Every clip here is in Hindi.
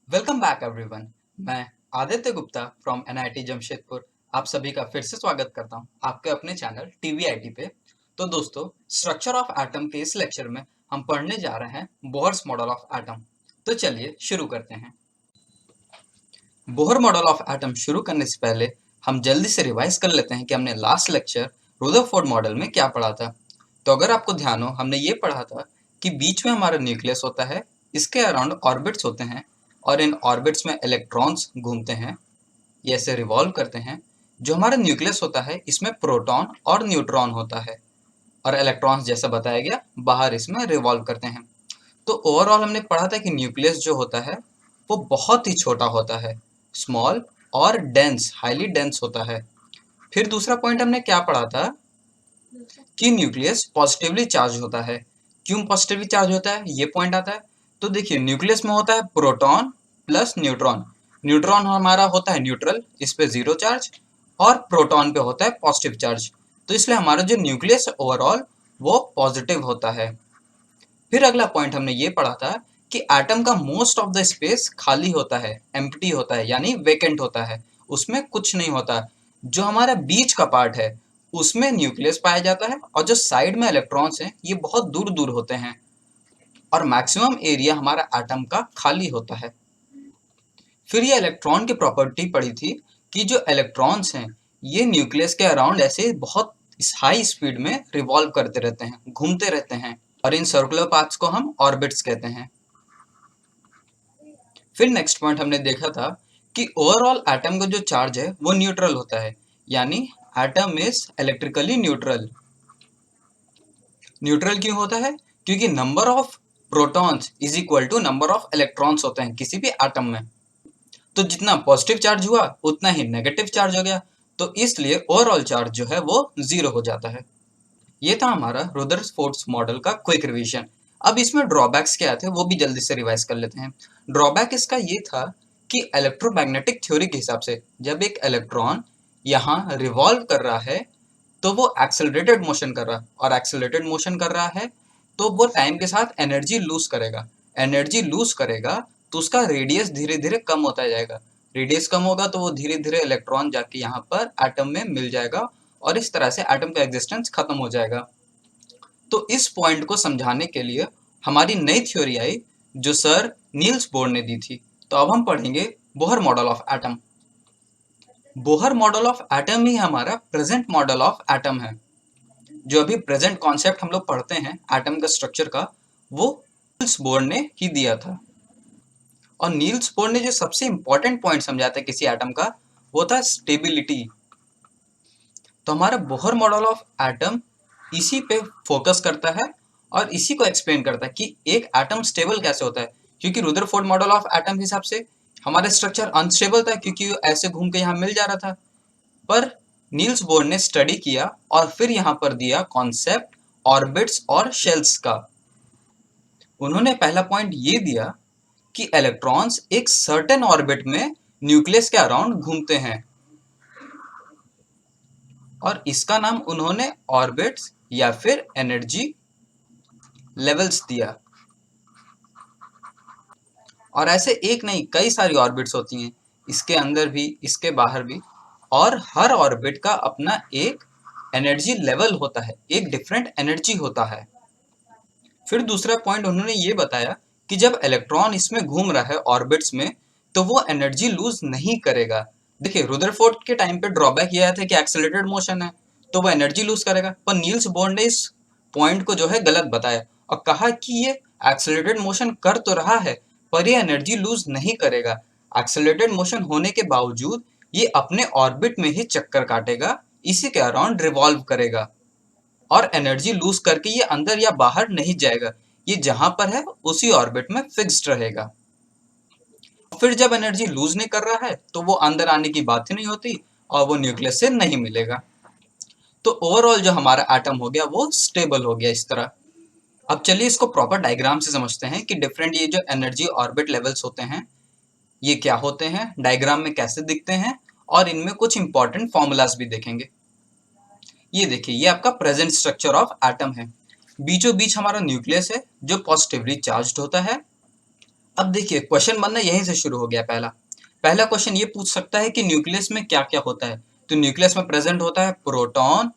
Welcome back everyone. मैं आदित्य गुप्ता फ्रॉम एनआईटी जमशेदपुर आप सभी का फिर से स्वागत करता हूं आपके अपने चैनल टीवीआईटी पे। तो दोस्तों, स्ट्रक्चर ऑफ एटम के इस लेक्चर में हम पढ़ने जा रहे हैं बोहर्स मॉडल ऑफ एटम। तो चलिए शुरू करते हैं। बोहर मॉडल ऑफ एटम शुरू करने से पहले हम जल्दी से रिवाइज कर लेते हैं कि हमने लास्ट लेक्चर रुदरफोर्ड मॉडल में क्या पढ़ा था। तो अगर आपको ध्यान हो, हमने ये पढ़ा था कि बीच में हमारा न्यूक्लियस होता है, इसके अराउंड ऑर्बिट्स होते हैं और इन ऑर्बिट्स में इलेक्ट्रॉन्स घूमते हैं, ये ऐसे रिवॉल्व करते हैं। जो हमारा न्यूक्लियस होता है इसमें प्रोटॉन और न्यूट्रॉन होता है और इलेक्ट्रॉन्स जैसा बताया गया बाहर इसमें रिवॉल्व करते हैं। तो ओवरऑल हमने पढ़ा था कि न्यूक्लियस जो होता है वो बहुत ही छोटा होता है, स्मॉल और डेंस, हाईली डेंस होता है। फिर दूसरा पॉइंट हमने क्या पढ़ा था कि न्यूक्लियस पॉजिटिवली चार्ज होता है। क्यों पॉजिटिवली चार्ज होता है, ये पॉइंट आता है। तो देखिए, न्यूक्लियस में होता है प्रोटॉन प्लस न्यूट्रॉन। न्यूट्रॉन हमारा होता है न्यूट्रल, इस पे जीरो चार्ज, और प्रोटॉन पे होता है पॉजिटिव चार्ज। तो इसलिए हमारा जो न्यूक्लियस ओवरऑल वो पॉजिटिव होता है। फिर अगला पॉइंट हमने ये पढ़ा था कि एटम का मोस्ट ऑफ द स्पेस खाली होता है, एम्प्टी होता है, यानी वेकेंट होता है, उसमें कुछ नहीं होता। जो हमारा बीच का पार्ट है उसमें न्यूक्लियस पाया जाता है और जो साइड में इलेक्ट्रॉन्स हैं ये बहुत दूर दूर होते हैं और मैक्सिमम एरिया हमारा एटम का खाली होता है। फिर ये इलेक्ट्रॉन की प्रॉपर्टी पढ़ी थी कि जो इलेक्ट्रॉन्स हैं ये न्यूक्लियस के अराउंड ऐसे बहुत हाई स्पीड में रिवॉल्व करते रहते हैं, घूमते रहते हैं, और इन सर्कुलर पाथ्स को हम ऑर्बिट्स कहते हैं। फिर नेक्स्ट पॉइंट हमने देखा था कि ओवरऑल एटम का जो चार्ज है वो न्यूट्रल होता है, यानी atom is electrically neutral. Neutral क्यों होता है? क्योंकि number of protons is equal to number of electrons होते हैं किसी भी एटम में। तो जितना पॉजिटिव चार्ज हुआ उतना ही नेगेटिव चार्ज हो गया, तो इसलिए ओवरऑल चार्ज जो है वो जीरो हो जाता है। ये था हमारा रुदरफोर्ड मॉडल का क्विक रिवीजन। अब इसमें ड्रॉबैक्स क्या थे वो भी जल्दी से रिवाइज कर लेते हैं। ड्रॉबैक इसका ये था कि इलेक्ट्रोमैग्नेटिक थ्योरी के हिसाब से जब एक इलेक्ट्रॉन यहाँ रिवॉल्व कर रहा है तो वो एक्सेलरेटेड मोशन कर रहा है, और एक्सेलरेटेड मोशन कर रहा है तो वो टाइम के साथ एनर्जी लूज करेगा। एनर्जी लूज करेगा तो उसका रेडियस धीरे धीरे कम होता जाएगा। रेडियस कम होगा तो वो धीरे धीरे इलेक्ट्रॉन जाके यहाँ पर एटम में मिल जाएगा और इस तरह से एटम का एग्जिस्टेंस खत्म हो जाएगा। तो इस पॉइंट को समझाने के लिए हमारी नई थ्योरी आई जो सर नील्स बोर ने दी थी। तो अब हम पढ़ेंगे Bohr model of atom. Bohr model of atom ही हमारा प्रेजेंट मॉडल ऑफ एटम है। जो अभी प्रेजेंट कॉन्सेप्ट हम लोग पढ़ते हैं एटम का स्ट्रक्चर का, वो नील्स बोर ने ही दिया था। और नील्स बोर ने जो सबसे इंपॉर्टेंट पॉइंट समझा था किसी एटम का, वो था स्टेबिलिटी। तो हमारा बोहर मॉडल ऑफ एटम इसी पे फोकस करता है और इसी को एक्सप्लेन करता है कि एक एटम स्टेबल कैसे होता है। क्योंकि रुदरफोर्ड मॉडल ऑफ एटम के हिसाब से हमारा स्ट्रक्चर अनस्टेबल था, क्योंकि ऐसे घूम के यहाँ मिल जा रहा था। पर नील्स बोर ने स्टडी किया और फिर यहाँ पर दिया कॉन्सेप्ट ऑर्बिट्स और शेल्स का। उन्होंने पहला पॉइंट ये दिया कि इलेक्ट्रॉन्स एक सर्टेन ऑर्बिट में न्यूक्लियस के अराउंड घूमते हैं, और इसका नाम उन्होंने ऑर्बिट्स या फिर एनर्जी लेवल्स दिया। और ऐसे एक नहीं, कई सारी ऑर्बिट्स होती हैं, इसके अंदर भी इसके बाहर भी, और हर ऑर्बिट का अपना एक एनर्जी लेवल होता है, एक डिफरेंट एनर्जी होता है। फिर दूसरा पॉइंट उन्होंने ये बताया कि जब इलेक्ट्रॉन इसमें घूम रहा है ऑर्बिट्स में, तो वो एनर्जी लूज नहीं करेगा। देखिए, रुदरफोर्ड के टाइम पे ड्रॉबैक ये आया था कि एक्सेलरेटेड मोशन है तो वो एनर्जी लूज करेगा, पर नील्स बोर ने इस पॉइंट को जो है गलत बताया और कहा कि ये एक्सेलरेटेड मोशन कर तो रहा है पर ये एनर्जी लूज नहीं करेगा। एक्सेलरेटेड मोशन होने के बावजूद ये अपने ऑर्बिट में ही चक्कर काटेगा, इसी के अराउंड रिवॉल्व करेगा और एनर्जी लूज करके ये अंदर या बाहर नहीं जाएगा। ये जहां पर है उसी ऑर्बिट में फिक्स्ड रहेगा। फिर जब एनर्जी लूज नहीं कर रहा है तो वो अंदर आने की बात ही नहीं होती और वो न्यूक्लियस से नहीं मिलेगा। तो ओवरऑल जो हमारा एटम हो गया वो स्टेबल हो गया इस तरह। अब चलिए इसको प्रॉपर डायग्राम से समझते हैं कि डिफरेंट ये जो एनर्जी ऑर्बिट लेवल्स होते हैं ये क्या होते हैं, डायग्राम में कैसे दिखते हैं, और इनमें कुछ इंपॉर्टेंट फॉर्मूलाज भी देखेंगे। ये देखिए, ये आपका प्रेजेंट स्ट्रक्चर ऑफ एटम है। बीचों बीच हमारा न्यूक्लियस है जो पॉजिटिवली चार्ज्ड होता है। अब देखिए क्वेश्चन बनना यहीं से शुरू हो गया। पहला क्वेश्चन ये पूछ सकता है कि न्यूक्लियस में क्या क्या होता है। तो न्यूक्लियस में प्रेजेंट होता है प्रोटॉन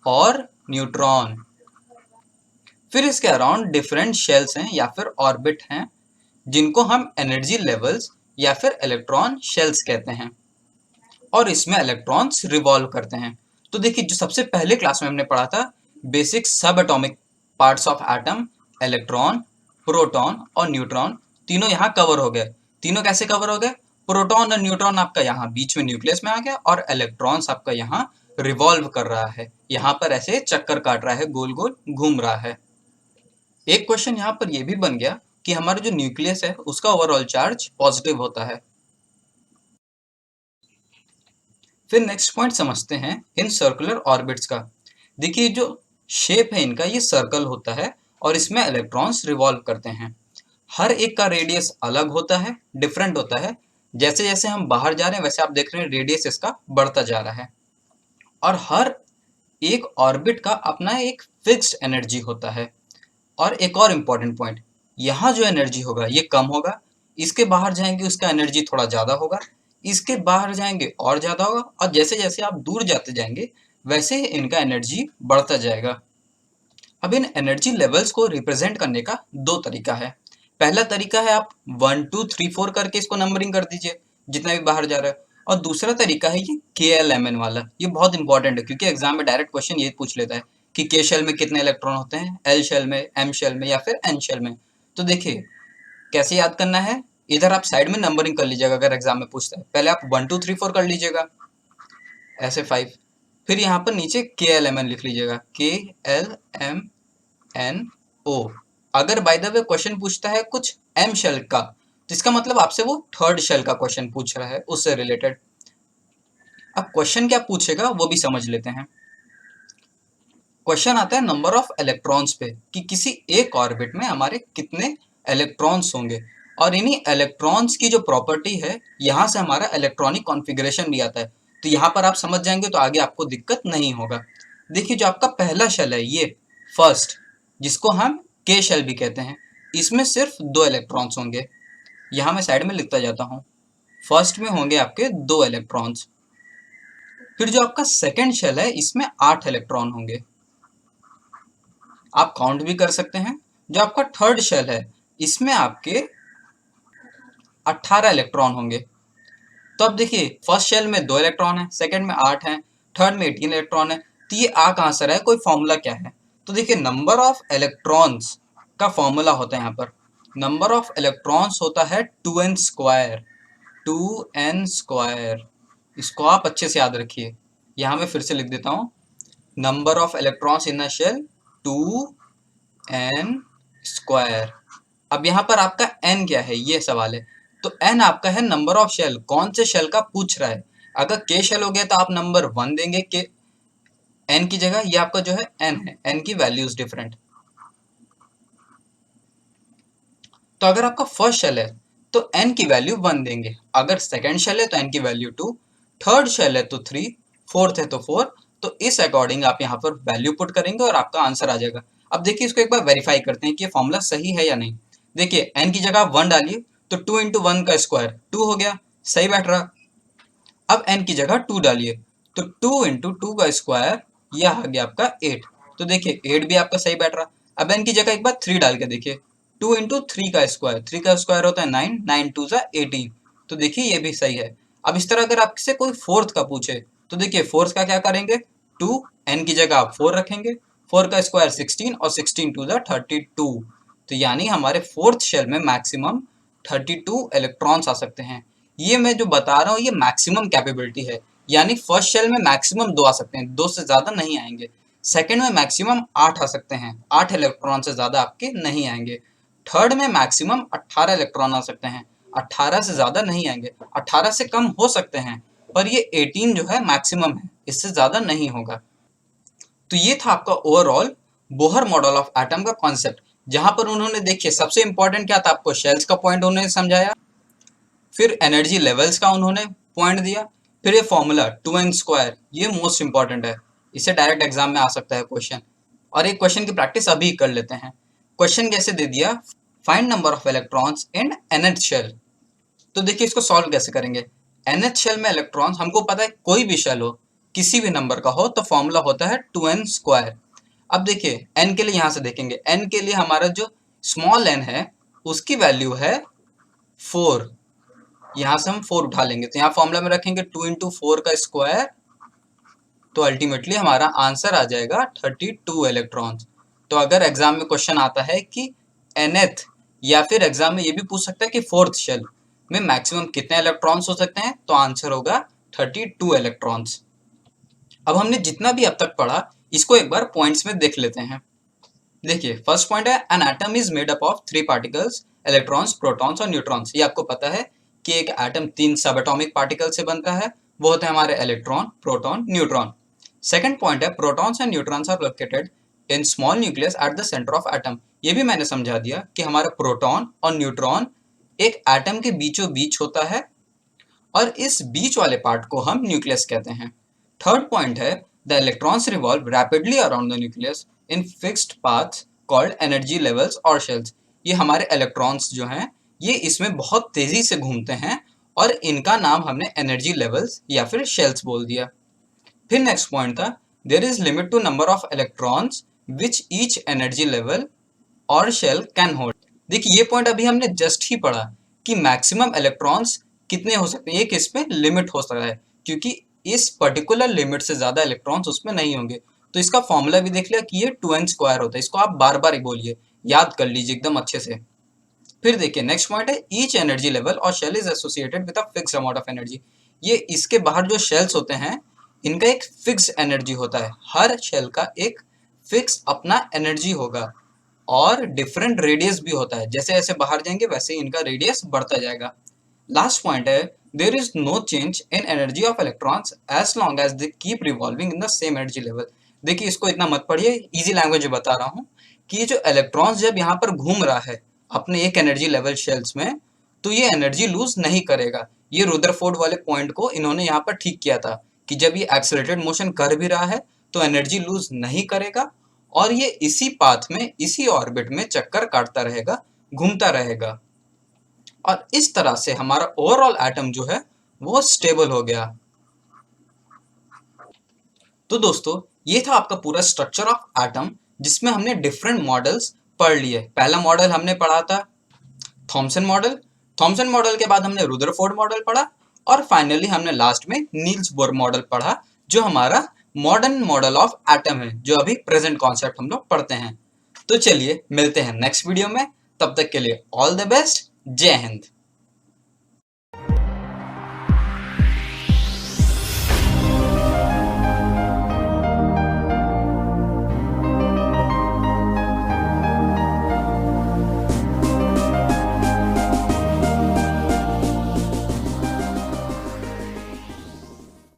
और न्यूट्रॉन। फिर इसके अराउंड डिफरेंट शेल्स हैं या फिर ऑर्बिट हैं, जिनको हम एनर्जी लेवल्स या फिर इलेक्ट्रॉन शेल्स कहते हैं, और इसमें इलेक्ट्रॉन्स रिवॉल्व करते हैं। तो देखिए जो सबसे पहले क्लास में हमने पढ़ा था बेसिक सब atomic parts of atom, electron, proton और न्यूट्रॉन, तीनों यहाँ कवर हो गए। तीनों कैसे कवर हो गए? प्रोटॉन और न्यूट्रॉन आपका यहाँ बीच में न्यूक्लियस में आ गया, और इलेक्ट्रॉन्स आपका यहाँ रिवॉल्व कर रहा है, यहाँ पर ऐसे चक्कर काट रहा है, गोल गोल घूम रहा है। एक क्वेश्चन यहाँ पर यह भी बन गया कि हमारा जो न्यूक्लियस है उसका ओवरऑल चार्ज पॉजिटिव होता है। फिर नेक्स्ट पॉइंट समझते हैं इन सर्कुलर ऑर्बिट्स का। देखिए जो शेप है इनका ये सर्कल होता है और इसमें इलेक्ट्रॉन्स रिवॉल्व करते हैं। हर एक का रेडियस अलग होता है, डिफरेंट होता है। जैसे जैसे हम बाहर जा रहे हैं वैसे आप देख रहे हैं रेडियस इसका बढ़ता जा रहा है। और हर एक ऑर्बिट का अपना एक फिक्स्ड एनर्जी होता है। और एक और इम्पॉर्टेंट पॉइंट, यहाँ जो एनर्जी होगा ये कम होगा, इसके बाहर जाएंगे उसका एनर्जी थोड़ा ज़्यादा होगा, इसके बाहर जाएंगे और ज़्यादा होगा, और जैसे जैसे आप दूर जाते जाएंगे वैसे ही इनका एनर्जी बढ़ता जाएगा। अब इन एनर्जी लेवल्स को रिप्रेजेंट करने का दो तरीका है। पहला तरीका है आप 1 2 3 4 करके इसको नंबरिंग कर दीजिए जितना भी बाहर जा रहा है, और दूसरा तरीका है ये KLMN वाला। ये बहुत इंपॉर्टेंट है क्योंकि एग्जाम में डायरेक्ट क्वेश्चन ये पूछ लेता है कि K शेल में कितने इलेक्ट्रॉन होते हैं, L शेल में, M शेल में या फिर N शेल में। तो देखिए कैसे याद करना है, इधर आप साइड में नंबरिंग कर लीजिएगा अगर एग्जाम में पूछता है। पहले आप 1 2 3 4 कर लीजिएगा, ऐसे 5, फिर यहाँ पर नीचे KLMN लिख लीजिएगा, KLMNO। अगर बाय द वे क्वेश्चन पूछता है कुछ M शेल का, तो इसका मतलब आपसे वो थर्ड शेल का क्वेश्चन पूछ रहा है, उससे रिलेटेड। अब क्वेश्चन क्या पूछेगा वो भी समझ लेते हैं। क्वेश्चन आता है नंबर ऑफ इलेक्ट्रॉन्स पे, कि किसी एक ऑर्बिट में हमारे कितने इलेक्ट्रॉन्स होंगे, और इन्हीं इलेक्ट्रॉन्स की जो प्रॉपर्टी है यहाँ से हमारा इलेक्ट्रॉनिक कॉन्फ़िगरेशन भी आता है। तो यहाँ पर आप समझ जाएंगे तो आगे आपको दिक्कत नहीं होगा। देखिए जो आपका पहला शेल है ये फर्स्ट, जिसको हम K शेल भी कहते हैं, इसमें सिर्फ 2 इलेक्ट्रॉन्स होंगे। यहाँ मैं साइड में लिखता जाता हूँ, फर्स्ट में होंगे आपके 2 इलेक्ट्रॉन्स। फिर जो आपका सेकेंड शेल है इसमें 8 इलेक्ट्रॉन होंगे, आप काउंट भी कर सकते हैं। जो आपका थर्ड शेल है इसमें आपके 18 इलेक्ट्रॉन होंगे। तो अब देखिए फर्स्ट शेल में 2 इलेक्ट्रॉन है, सेकंड में 8 है, थर्ड में 18 इलेक्ट्रॉन है। तो ये आ कहाँ से रहा है, कोई फॉर्मूला क्या है? तो देखिए नंबर ऑफ इलेक्ट्रॉन्स का फॉर्मूला होता है यहाँ पर, नंबर ऑफ इलेक्ट्रॉन्स होता है 2n स्क्वायर, 2n स्क्वायर। इसको आप अच्छे से याद रखिए। यहाँ मैं फिर से लिख देता हूँ, number of electrons in a shell 2n square. अब यहाँ पर आपका n क्या है ये सवाल है। तो n आपका है नंबर ऑफ शेल, कौन से शेल का पूछ रहा है। अगर K शेल हो गया तो आप नंबर 1 देंगे के n की जगह, ये आपका जो है n है, n की वैल्यूज डिफरेंट। तो अगर आपका फर्स्ट शेल है तो n की वैल्यू 1 देंगे, अगर सेकंड शेल है तो n की वैल्यू 2, थर्ड शेल है तो 3, फोर्थ है तो 4। तो इस अकॉर्डिंग आप यहाँ पर वैल्यू पुट करेंगे और आपका आंसर आ जाएगा। अब देखिए इसको एक बार वेरीफाई करते हैं कि ये फॉर्मूला सही है या नहीं। देखिए n की जगह 1 डालिए तो 2 इंटू 1 का स्क्वायर 2 हो गया, सही बैठ रहा। अब n की जगह 2 डालिए तो 2 इंटू 2 का स्क्वायर, यह आ गया आपका 8। तो देखिए 8 भी आपका सही बैठ रहा। अब n की जगह एक बार 3 डाल के देखिए, 2 इंटू 3 का स्क्वायर, 3 का स्क्वायर होता है 9, 9 2 ज़ा 18। तो देखिए ये भी सही है। अब इस तरह अगर आपसे कोई फोर्थ का पूछे तो देखिए फोर्थ का क्या करेंगे, 2, n की जगह आप 4 रखेंगे, 4 का स्क्वायर 16 और 16 2 ज़ा 32। तो यानी हमारे फोर्थ शेल में मैक्सिमम 32 इलेक्ट्रॉन्स आ सकते हैं। ये मैं जो बता रहा हूँ ये मैक्सिमम कैपेबिलिटी है, यानी फर्स्ट शेल में मैक्सिमम 2 आ सकते हैं, 2 से ज़्यादा नहीं आएंगे। सेकंड में मैक्सिमम 8 आ सकते हैं, 8 इलेक्ट्रॉन से ज़्यादा आपके नहीं आएंगे। थर्ड में मैक्सिमम 18 इलेक्ट्रॉन आ सकते हैं, 18 से ज़्यादा नहीं आएंगे, 18 से कम हो सकते हैं, पर ये 18 जो है मैक्सिमम है, इससे ज़्यादा नहीं होगा। तो ये था आपका overall Bohr model of atom का कॉन्सेप्ट, जहां पर उन्होंने देखिए सबसे इंपॉर्टेंट क्या था, आपको शेल्स का पॉइंट उन्होंने समझाया, फिर एनर्जी लेवल्स का उन्होंने पॉइंट दिया, फिर ये फॉर्मूला 2n स्क्वायर, ये मोस्ट इंपॉर्टेंट है, इसे डायरेक्ट एग्जाम में आ सकता है क्वेश्चन। और एक क्वेश्चन की प्रैक्टिस अभी कर लेते हैं। क्वेश्चन कैसे दे दिया, find number of electrons in nth shell. तो देखिए इसको सॉल्व कैसे करेंगे। nth शेल में इलेक्ट्रॉन्स हमको पता है, कोई भी शेल हो किसी भी नंबर का हो तो फॉर्मूला होता है 2n स्क्वायर। अब देखिए n के लिए यहां से देखेंगे, n के लिए हमारा जो स्मॉल n है उसकी वैल्यू है 4। यहां से हम 4 उठा लेंगे तो यहाँ फॉर्मूला में रखेंगे 2 इंटू 4 का स्क्वायर, तो अल्टीमेटली हमारा आंसर आ जाएगा 32 इलेक्ट्रॉन्स। तो अगर एग्जाम में क्वेश्चन आता है कि nth, या फिर एग्जाम में ये भी पूछ सकता है कि फोर्थ शेल में मैक्सिमम कितने इलेक्ट्रॉन्स हो सकते हैं, तो आंसर होगा 32 इलेक्ट्रॉन्स। अब हमने जितना भी अब तक पढ़ा इसको एक बार पॉइंट्स में देख लेते हैं। देखिए फर्स्ट पॉइंट है an atom is made up of 3 particles, electrons, protons और न्यूट्रॉन्स। ये आपको पता है कि एक एटम 3 सब एटॉमिक पार्टिकल से बनता है, वो होते हैं हमारे electron, proton, neutron. Second point है protons and neutrons are located in small nucleus at the centre of atom. ये भी मैंने समझा दिया कि हमारा प्रोटॉन और न्यूट्रॉन एक एटम के बीचों बीच होता है और इस बीच वाले पार्ट को हम न्यूक्लियस कहते हैं। थर्ड पॉइंट है the electrons revolve rapidly around the nucleus in fixed paths called energy levels और शेल्स। ये हमारे इलेक्ट्रॉन्स जो हैं ये इसमें बहुत तेजी से घूमते हैं और इनका नाम हमने एनर्जी लेवल्स या फिर शेल्स बोल दिया। फिर नेक्स्ट पॉइंट था there is limit to number of electrons which each energy level और शेल कैन होल्ड। देखिए ये पॉइंट अभी हमने जस्ट ही पढ़ा कि मैक्सिमम इलेक्ट्रॉन्स कितने हो सकते हैं, एक इसमें लिमिट हो सकता है क्योंकि इस पर्टिकुलर लिमिट से ज्यादा इलेक्ट्रॉन्स उसमें नहीं होंगे। तो इसका फॉर्मूला भी देख लिया कि ये 2n स्क्वायर होता है। इसको आप बार बार ही बोलिए, याद कर लीजिए एकदम अच्छे से। फिर देखिए नेक्स्ट पॉइंट है ईच एनर्जी लेवल और shell is associated with a fix amount of energy. ये इसके बाहर जो शेल्स होते हैं इनका एक फिक्स एनर्जी होता है, हर शेल का एक फिक्स अपना एनर्जी होगा और डिफरेंट रेडियस भी होता है। जैसे जैसे बाहर जाएंगे वैसे ही इनका रेडियस बढ़ता जाएगा। लास्ट पॉइंट है there is no change in energy of electrons as long as they keep revolving in the same energy level. देखिए इसको इतना मत पढ़िए, इजी लैंग्वेज में बता रहा हूँ कि ये जो इलेक्ट्रॉन्स जब यहाँ पर घूम रहा है अपने एक एनर्जी लेवल शेल्स में, तो ये एनर्जी लूज नहीं करेगा। ये रुदरफोर्ड वाले पॉइंट को इन्होंने यहाँ पर ठीक किया था कि जब ये एक्सेलरेटेड मोशन कर भी रहा है तो एनर्जी लूज नहीं करेगा और ये इसी पाथ में, इसी ऑर्बिट में चक्कर काटता रहेगा, घूमता रहेगा। और इस तरह से हमारा ओवरऑल एटम जो है वो स्टेबल हो गया। तो दोस्तों ये था आपका पूरा स्ट्रक्चर ऑफ एटम जिसमें हमने डिफरेंट मॉडल्स पढ़ लिए। पहला मॉडल हमने पढ़ा था थॉमसन मॉडल, थॉमसन मॉडल के बाद हमने रुदरफोर्ड मॉडल पढ़ा और फाइनली हमने लास्ट में नील्स बोर मॉडल पढ़ा जो हमारा मॉडर्न मॉडल ऑफ एटम है, जो अभी प्रेजेंट कॉन्सेप्ट हम लोग पढ़ते हैं। तो चलिए मिलते हैं नेक्स्ट वीडियो में, तब तक के लिए ऑल द बेस्ट, जय हिंद।